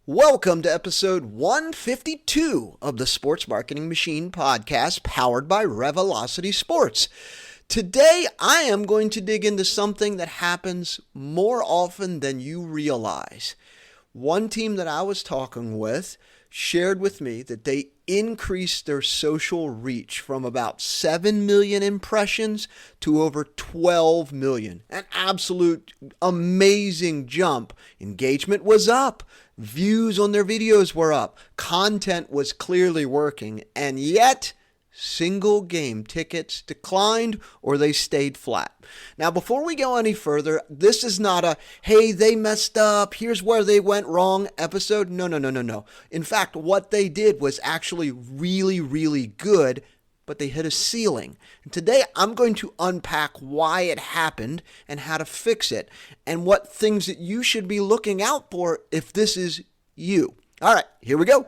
Welcome to episode 152 of the Sports Marketing Machine podcast powered by Revelocity Sports. Today, I am going to dig into something that happens more often than you realize. One team that I was talking with shared with me that they increased their social reach from about 7 million impressions to over 12 million. An absolute amazing jump. Engagement was up. Views on their videos were up. Content was clearly working. And yet, single game tickets declined or they stayed flat. Now, before we go any further, this is not a, hey, they messed up, here's where they went wrong episode. No. In fact, what they did was actually really good, but they hit a ceiling. And today, I'm going to unpack why it happened and how to fix it and what things that you should be looking out for if this is you. All right, here we go.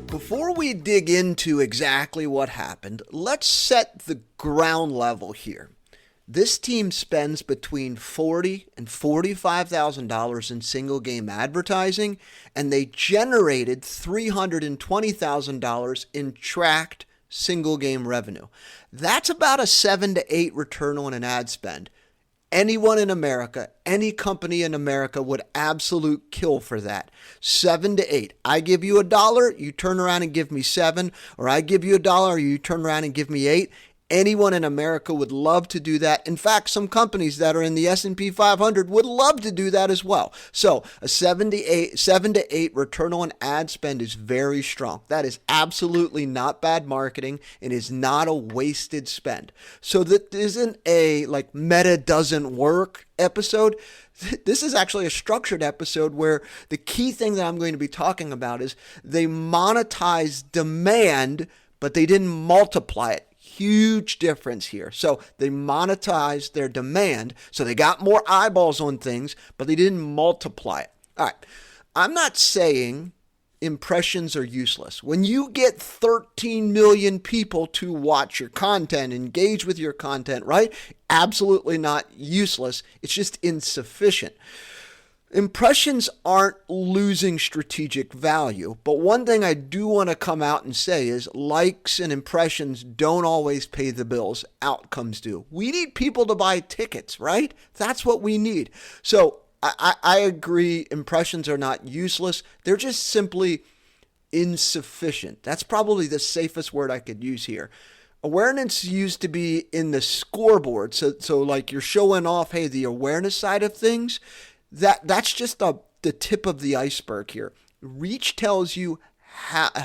Before we dig into exactly what happened, let's set the ground level here. This team spends between $40,000 and $45,000 in single game advertising, and they generated $320,000 in tracked single game revenue. That's about a 7 to 8 return on an ad spend. Anyone in America, any company in America would absolute kill for that. 7 to 8. I give you $1, you turn around and give me 7, or I give you $1, you turn around and give me 8. Anyone in America would love to do that. In fact, some companies that are in the S&P 500 would love to do that as well. So a 7 to 8 return on ad spend is very strong. That is absolutely not bad marketing. It is not a wasted spend. So that isn't a like meta doesn't work episode. This is actually a structured episode where the key thing that I'm going to be talking about is they monetize demand, but they didn't multiply it. Huge difference here. So they monetized their demand, so they got more eyeballs on things, but they didn't multiply it. All right. I'm not saying impressions are useless. When you get 13 million people to watch your content, engage with your content, right? Absolutely not useless. It's just insufficient. Impressions aren't losing strategic value, but one thing I do want to come out and say is likes and impressions don't always pay the bills. Outcomes do. We need people to buy tickets, right? That's what we need. So I agree, impressions are not useless. They're just simply insufficient. That's probably the safest word I could use here. Awareness used to be in the scoreboard. So like you're showing off, hey, the awareness side of things. That's just the tip of the iceberg here. Reach tells you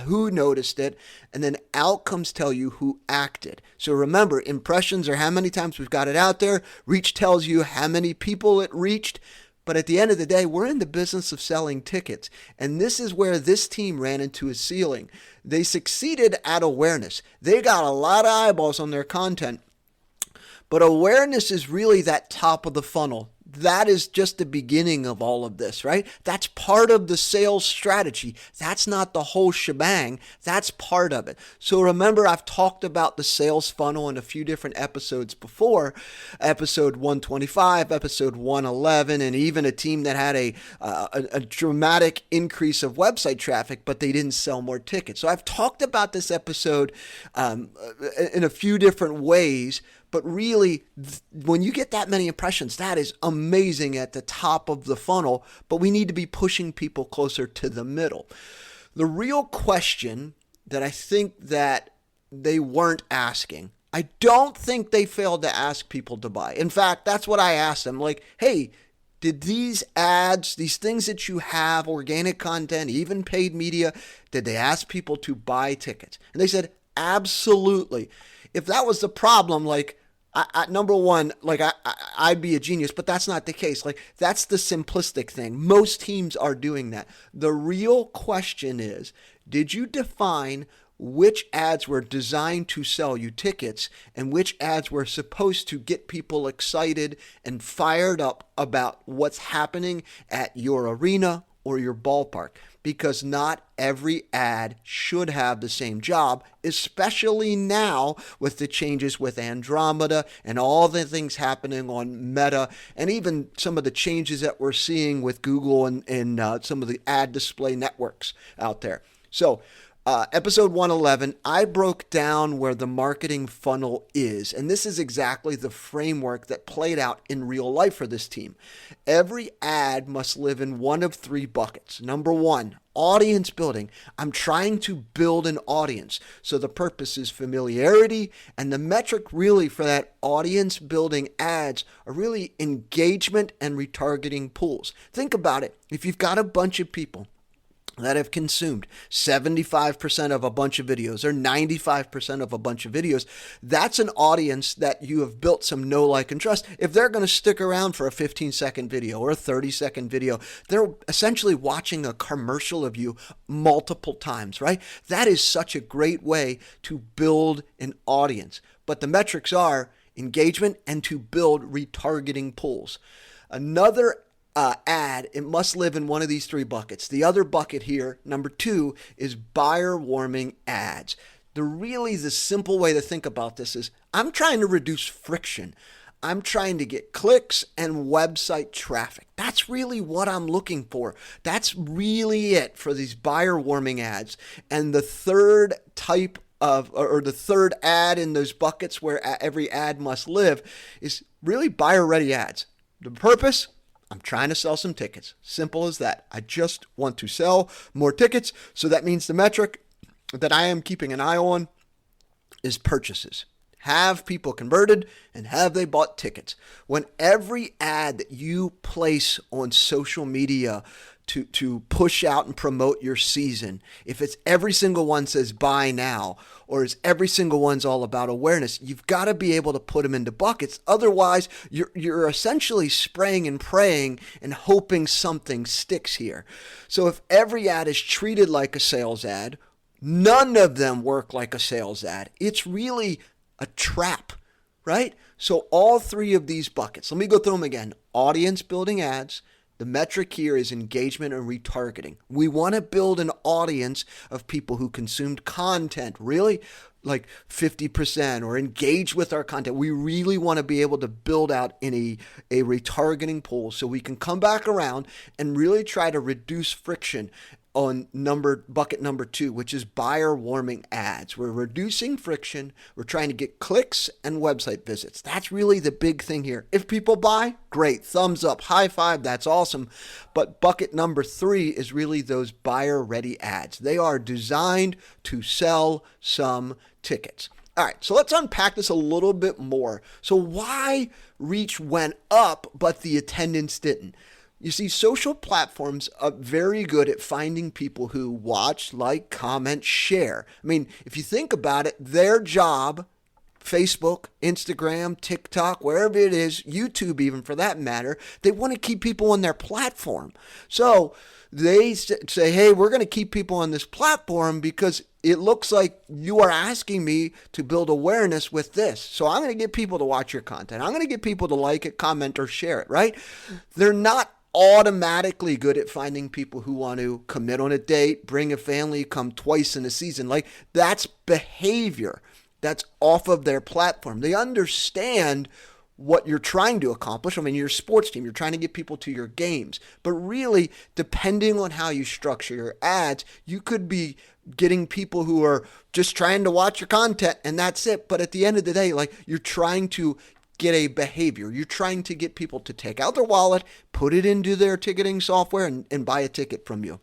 who noticed it, and then outcomes tell you who acted. So remember, impressions are how many times we've got it out there. Reach tells you how many people it reached. But at the end of the day, we're in the business of selling tickets. And this is where this team ran into a ceiling. They succeeded at awareness. They got a lot of eyeballs on their content. But awareness is really that top of the funnel. That is just the beginning of all of this, right? That's part of the sales strategy. That's not the whole shebang. That's part of it. So remember, I've talked about the sales funnel in a few different episodes before. Episode 125, episode 111, and even a team that had a dramatic increase of website traffic, but they didn't sell more tickets. So I've talked about this episode in a few different ways. But really, when you get that many impressions, that is amazing at the top of the funnel, but we need to be pushing people closer to the middle. The real question that I think that they weren't asking, I don't think they failed to ask people to buy. In fact, that's what I asked them. Like, hey, did these ads, these things that you have, organic content, even paid media, did they ask people to buy tickets? And they said, absolutely. If that was the problem, like, number one, like I'd be a genius, but that's not the case. Like that's the simplistic thing. Most teams are doing that. The real question is, did you define which ads were designed to sell you tickets and which ads were supposed to get people excited and fired up about what's happening at your arena or your ballpark? because not every ad should have the same job, especially now with the changes with Andromeda and all the things happening on Meta, and even some of the changes that we're seeing with Google and some of the ad display networks out there. So episode 111, I broke down where the marketing funnel is. And this is exactly the framework that played out in real life for this team. Every ad must live in one of three buckets. Number one, audience building. I'm trying to build an audience. So the purpose is familiarity, and the metric really for that audience building ads are really engagement and retargeting pools. Think about it. If you've got a bunch of people that have consumed 75% of a bunch of videos or 95% of a bunch of videos, that's an audience that you have built some know, like, and trust. If they're going to stick around for a 15-second video or a 30-second video, they're essentially watching a commercial of you multiple times, right? That is such a great way to build an audience. But the metrics are engagement and to build retargeting pools. Another ad, it must live in one of these three buckets. The other bucket here, number two, is buyer warming ads. The simple way to think about this is I'm trying to reduce friction. I'm trying to get clicks and website traffic. That's really what I'm looking for. That's really it for these buyer warming ads. And the third type or the third ad in those buckets where every ad must live is really buyer ready ads. The purpose? I'm trying to sell some tickets. Simple as that. I just want to sell more tickets. So that means the metric that I am keeping an eye on is purchases. Have people converted and have they bought tickets? When every ad that you place on social media to push out and promote your season, if it's every single one says buy now, or is every single one's all about awareness, you've got to be able to put them into buckets. Otherwise, you're essentially spraying and praying and hoping something sticks here. So if every ad is treated like a sales ad, none of them work like a sales ad. It's really a trap, right? So all three of these buckets, let me go through them again. Audience building ads. The metric here is engagement and retargeting. We want to build an audience of people who consumed content, really like 50%, or engage with our content. We really want to be able to build out in a retargeting pool so we can come back around and really try to reduce friction on bucket number two, which is buyer warming ads. We're reducing friction. We're trying to get clicks and website visits. That's really the big thing here. If people buy, great, thumbs up, high five, that's awesome. But bucket number three is really those buyer ready ads. They are designed to sell some tickets. All right, so let's unpack this a little bit more. So why reach went up, but the attendance didn't? You see, social platforms are very good at finding people who watch, like, comment, share. I mean, if you think about it, their job, Facebook, Instagram, TikTok, wherever it is, YouTube even for that matter, they want to keep people on their platform. So they say, hey, we're going to keep people on this platform because it looks like you are asking me to build awareness with this. So I'm going to get people to watch your content. I'm going to get people to like it, comment, or share it, right? They're not automatically good at finding people who want to commit on a date, bring a family, come twice in a season. Like, that's behavior that's off of their platform. They understand what you're trying to accomplish. I mean, you're a sports team. You're trying to get people to your games. But really, depending on how you structure your ads, you could be getting people who are just trying to watch your content and that's it. But at the end of the day, like, you're trying to get a behavior. You're trying to get people to take out their wallet, put it into their ticketing software, and buy a ticket from you.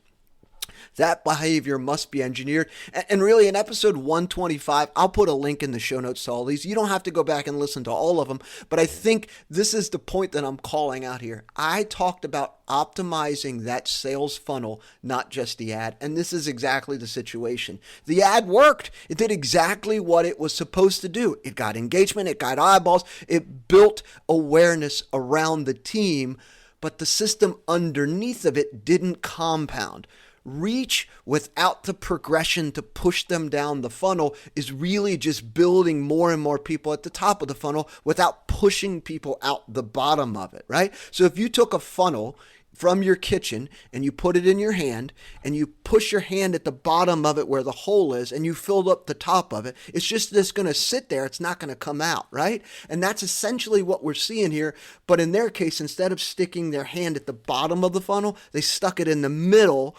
That behavior must be engineered. And really, in episode 125, I'll put a link in the show notes to all these. You don't have to go back and listen to all of them, but I think this is the point that I'm calling out here. I talked about optimizing that sales funnel, not just the ad, and this is exactly the situation. The ad worked. It did exactly what it was supposed to do. It got engagement, it got eyeballs, it built awareness around the team, but the system underneath of it didn't compound. Reach without the progression to push them down the funnel is really just building more and more people at the top of the funnel without pushing people out the bottom of it, right? So if you took a funnel from your kitchen and you put it in your hand and you push your hand at the bottom of it where the hole is and you filled up the top of it, it's just going to sit there. It's not going to come out, right? And that's essentially what we're seeing here. But in their case, instead of sticking their hand at the bottom of the funnel, they stuck it in the middle.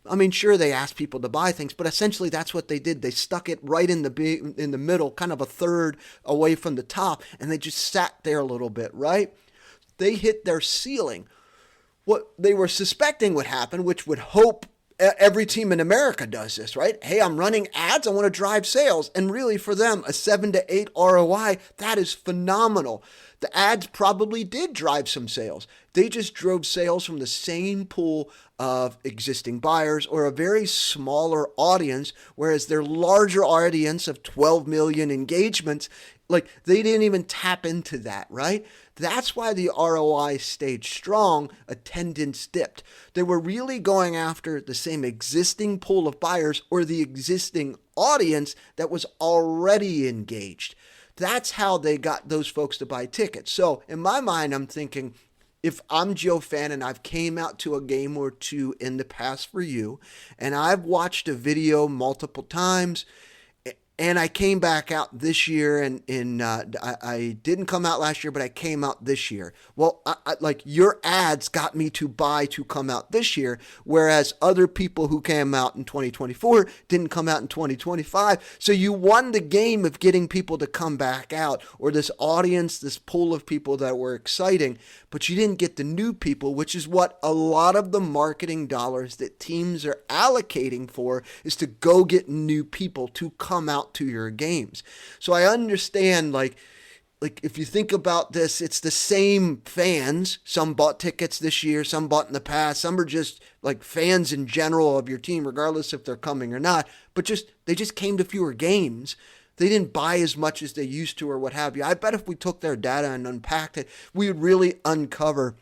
I mean, sure, they asked people to buy things, but essentially that's what they did. They stuck it right in the middle, kind of a third away from the top, and they just sat there a little bit, right? They hit their ceiling. What they were suspecting would happen, which would hope every team in America does this, right? Hey, I'm running ads. I want to drive sales. And really for them, a 7 to 8 ROI, that is phenomenal. The ads probably did drive some sales. They just drove sales from the same pool of existing buyers or a very smaller audience, whereas their larger audience of 12 million engagements, like they didn't even tap into that, right? That's why the ROI stayed strong, attendance dipped. They were really going after the same existing pool of buyers or the existing audience that was already engaged. That's how they got those folks to buy tickets. So in my mind, I'm thinking, if I'm Joe Fan and I've came out to a game or two in the past for you, and I've watched a video multiple times, and I came back out this year, and I didn't come out last year, but I came out this year. Well, like your ads got me to buy to come out this year, whereas other people who came out in 2024 didn't come out in 2025. So you won the game of getting people to come back out, or this audience, this pool of people that were exciting, but you didn't get the new people, which is what a lot of the marketing dollars that teams are allocating for, is to go get new people to come out to your games. So I understand, like if you think about this, it's the same fans. Some bought tickets this year, some bought in the past, some are just like fans in general of your team, regardless if they're coming or not, but they just came to fewer games. They didn't buy as much as they used to or what have you. I bet if we took their data and unpacked it, we would really uncover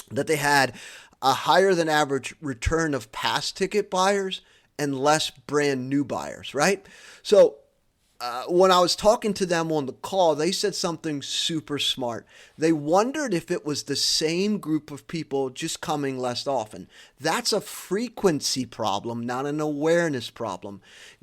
that they had a higher than average return of past ticket buyers and less brand new buyers, right? So when I was talking to them on the call, they said something super smart. They wondered if it was the same group of people just coming less often. That's a frequency problem, not an awareness problem.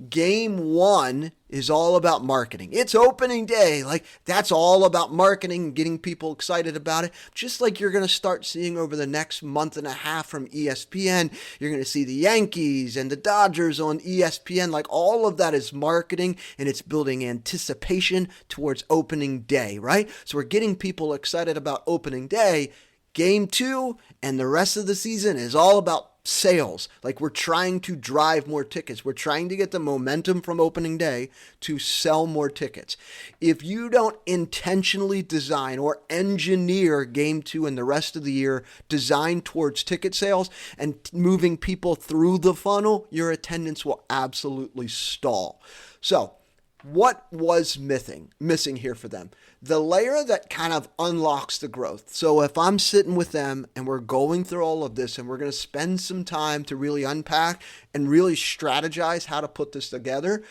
Game one is all about marketing. It's opening day. Like that's all about marketing, getting people excited about it. Just like you're going to start seeing over the next month and a half from ESPN, you're going to see the Yankees and the Dodgers on ESPN. Like all of that is marketing, and it's building anticipation towards opening day, right? So we're getting people excited about opening day. Game two and the rest of the season is all about sales. Like we're trying to drive more tickets. We're trying to get the momentum from opening day to sell more tickets. If you don't intentionally design or engineer game two and the rest of the year design towards ticket sales and moving people through the funnel, your attendance will absolutely stall. So what was missing here for them? The layer that kind of unlocks the growth. So if I'm sitting with them and we're going through all of this and we're going to spend some time to really unpack and really strategize how to put this together,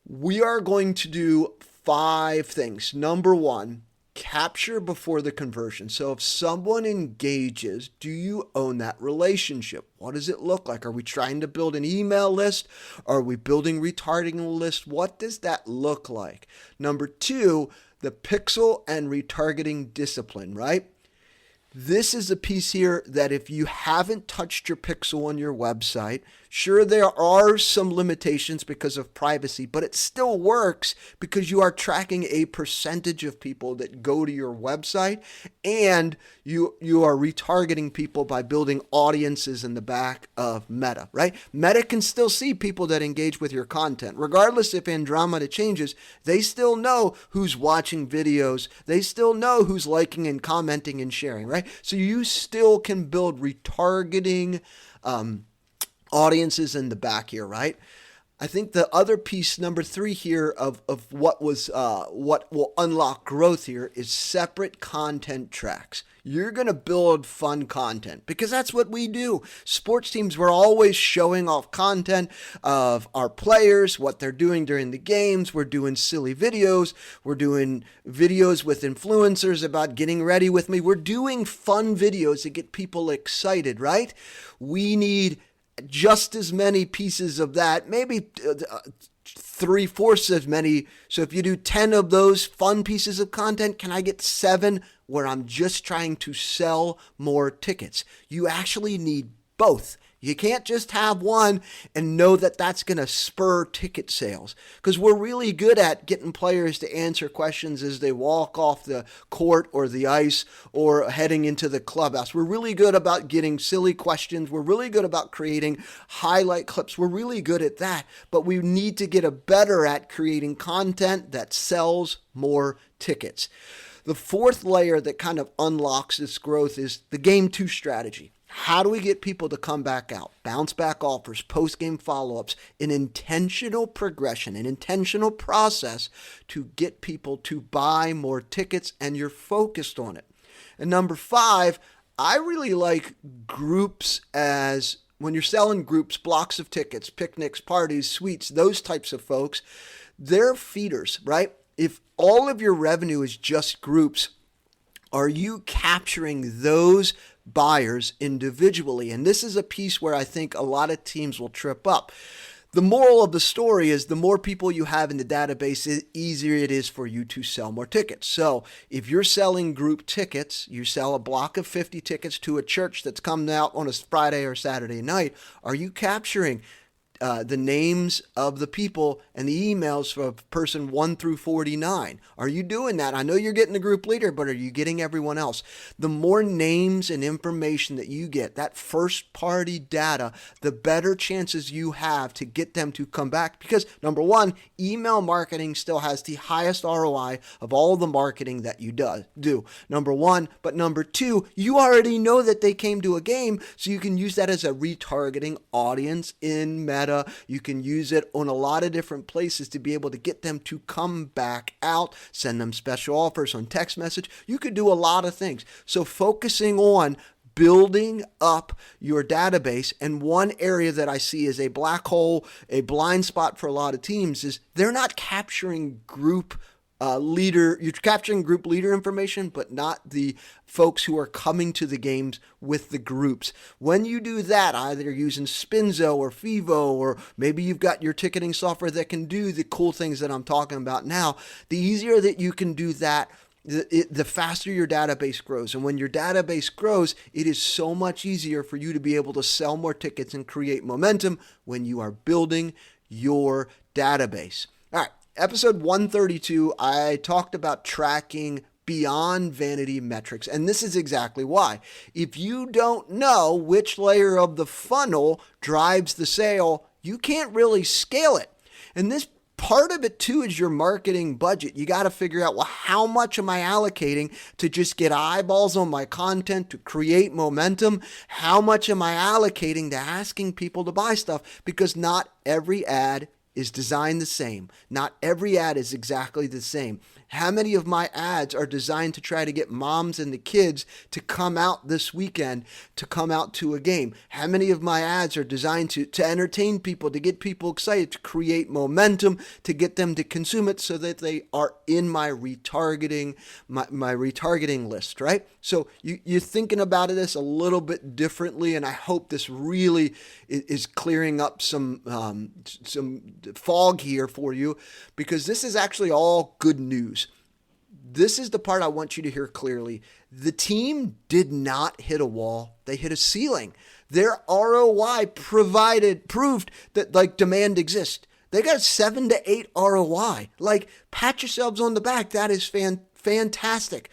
we are going to do 5 things. Number 1, capture before the conversion. So if someone engages, do you own that relationship? What does it look like? Are we trying to build an email list? Are we building retargeting list? What does that look like? Number 2, the pixel and retargeting discipline, right? This is a piece here that if you haven't touched your pixel on your website, sure, there are some limitations because of privacy, but it still works because you are tracking a percentage of people that go to your website, and you are retargeting people by building audiences in the back of Meta, right? Meta can still see people that engage with your content. Regardless if Andromeda changes, they still know who's watching videos. They still know who's liking and commenting and sharing, right? So you still can build retargeting audiences in the back here, right? I think the other piece, number 3 here of what will unlock growth here is separate content tracks. You're going to build fun content because that's what we do. Sports teams, we're always showing off content of our players, what they're doing during the games. We're doing silly videos. We're doing videos with influencers about getting ready with me. We're doing fun videos to get people excited, right? We need just as many pieces of that, maybe 3/4 as many. So if you do 10 of those fun pieces of content, can I get 7 where I'm just trying to sell more tickets? You actually need both. You can't just have one and know that that's going to spur ticket sales, because we're really good at getting players to answer questions as they walk off the court or the ice or heading into the clubhouse. We're really good about getting silly questions. We're really good about creating highlight clips. We're really good at that, but we need to get better at creating content that sells more tickets. The 4th layer that kind of unlocks this growth is the game 2 strategy. How do we get people to come back out? Bounce back offers, post-game follow-ups, an intentional progression, an intentional process to get people to buy more tickets, and you're focused on it. And number 5, I really like groups as when you're selling groups, blocks of tickets, picnics, parties, suites, those types of folks, they're feeders, right? If all of your revenue is just groups, are you capturing those buyers individually? And this is a piece where I think a lot of teams will trip up. The moral of the story is the more people you have in the database, the easier it is for you to sell more tickets. So if you're selling group tickets, you sell a block of 50 tickets to a church that's coming out on a Friday or Saturday night, are you capturing the names of the people and the emails for person 1 through 49. Are you doing that? I know you're getting the group leader, but are you getting everyone else? The more names and information that you get, that first party data, the better chances you have to get them to come back. Because number 1, email marketing still has the highest ROI of all the marketing that you do. Number 1, but number 2, you already know that they came to a game, so you can use that as a retargeting audience in Meta. You can use it on a lot of different places to be able to get them to come back out, send them special offers on text message. You could do a lot of things. So focusing on building up your database, and one area that I see is a black hole, a blind spot for a lot of teams, is they're not capturing group leader. You're capturing group leader information, but not the folks who are coming to the games with the groups. When you do that, either using Spinzo or Fivo, or maybe you've got your ticketing software that can do the cool things that I'm talking about now, the easier that you can do that, the faster your database grows. And when your database grows, it is so much easier for you to be able to sell more tickets and create momentum when you are building your database. All right. Episode 132, I talked about tracking beyond vanity metrics, and this is exactly why. If you don't know which layer of the funnel drives the sale, you can't really scale it. And this part of it too is your marketing budget. You got to figure out, well, how much am I allocating to just get eyeballs on my content, to create momentum? How much am I allocating to asking people to buy stuff? Because not every ad is designed the same. Not every ad is exactly the same. How many of my ads are designed to try to get moms and the kids to come out this weekend, to come out to a game? How many of my ads are designed to entertain people, to get people excited, to create momentum, to get them to consume it so that they are in my retargeting, my retargeting list, right? So you're thinking about this a little bit differently, and I hope this really is clearing up some fog here for you, because this is actually all good news. This is the part I want you to hear clearly. The team did not hit a wall. They hit a ceiling. Their ROI proved that demand exists. They got 7 to 8 ROI. Pat yourselves on the back. That is fantastic.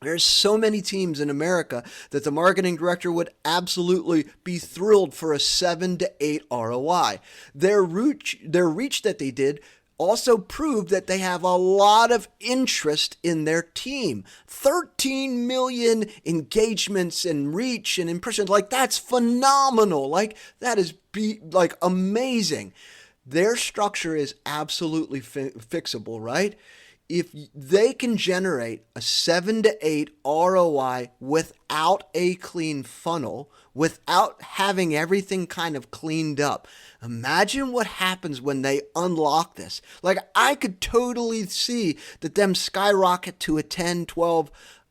There's so many teams in America that the marketing director would absolutely be thrilled for a 7 to 8 ROI. Their reach that they did also proved that they have a lot of interest in their team. 13 million engagements and reach and impressions. That's phenomenal. That is amazing. their structure is absolutely fixable, right? If they can generate a 7 to 8 ROI without a clean funnel, without having everything kind of cleaned up, imagine what happens when they unlock this. Like, I could totally see that them skyrocket to a 10, 12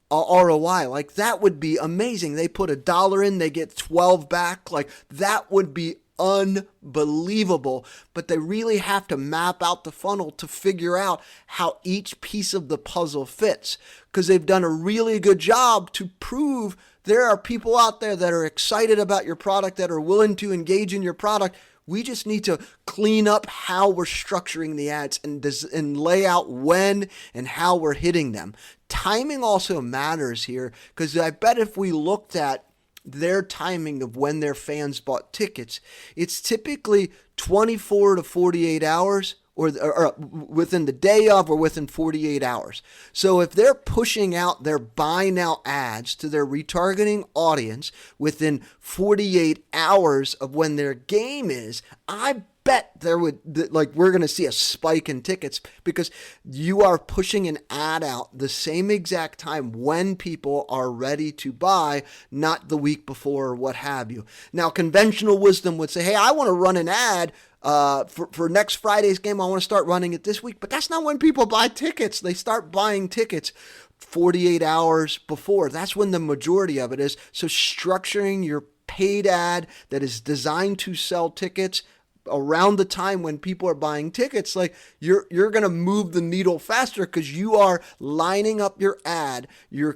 ROI. Like, that would be amazing. They put $1 in, they get 12 back. Like, that would be unbelievable. But they really have to map out the funnel to figure out how each piece of the puzzle fits, because they've done a really good job to prove there are people out there that are excited about your product, that are willing to engage in your product. We just need to clean up how we're structuring the ads and lay out when and how we're hitting them. Timing also matters here, because I bet if we looked at their timing of when their fans bought tickets, it's typically 24 to 48 hours, or within the day of, or within 48 hours. So if they're pushing out their buy now ads to their retargeting audience within 48 hours of when their game is, I bet we're going to see a spike in tickets, because you are pushing an ad out the same exact time when people are ready to buy, not the week before or what have you. Now, conventional wisdom would say, hey, I want to run an ad for next Friday's game. I want to start running it this week. But that's not when people buy tickets. They start buying tickets 48 hours before. That's when the majority of it is. So structuring your paid ad that is designed to sell tickets around the time when people are buying tickets, like, you're going to move the needle faster, because you are lining up your ad, your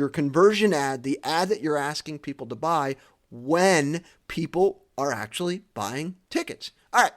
conversion ad, the ad that you're asking people to buy when people are actually buying tickets. All right.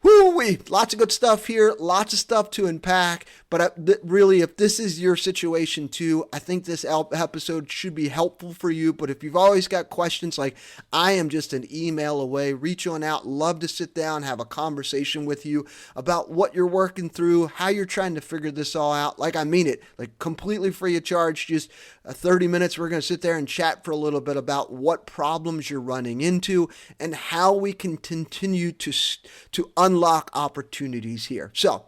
Woo-wee. Lots of good stuff here. Lots of stuff to unpack. But really, if this is your situation too, I think this episode should be helpful for you. But if you've always got questions, like, I am just an email away. Reach on out. Love to sit down, have a conversation with you about what you're working through, how you're trying to figure this all out. Like, I mean it. Like, completely free of charge. Just 30 minutes. We're going to sit there and chat for a little bit about what problems you're running into and how we can continue to unlock opportunities here. So,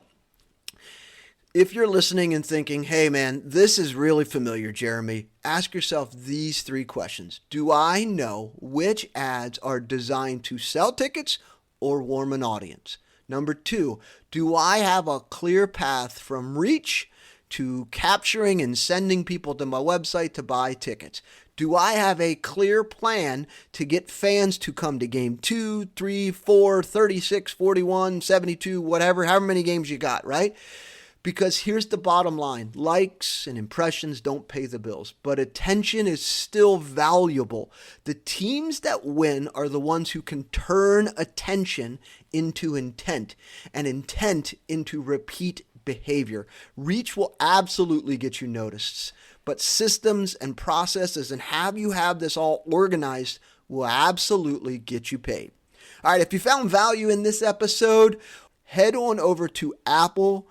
if you're listening and thinking, hey man, this is really familiar, Jeremy, ask yourself these 3 questions. Do I know which ads are designed to sell tickets or warm an audience? Number 2, do I have a clear path from reach to capturing and sending people to my website to buy tickets? Do I have a clear plan to get fans to come to game 2, 3, 4, 36, 41, 72, whatever, however many games you got, right? Because here's the bottom line. Likes and impressions don't pay the bills, but attention is still valuable. The teams that win are the ones who can turn attention into intent, and intent into repeat behavior. Reach will absolutely get you noticed, but systems and processes and have this all organized will absolutely get you paid. All right, if you found value in this episode, head on over to Apple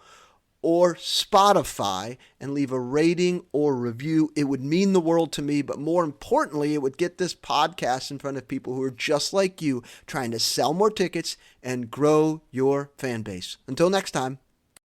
or Spotify and leave a rating or review. It would mean the world to me, but more importantly, it would get this podcast in front of people who are just like you, trying to sell more tickets and grow your fan base. Until next time.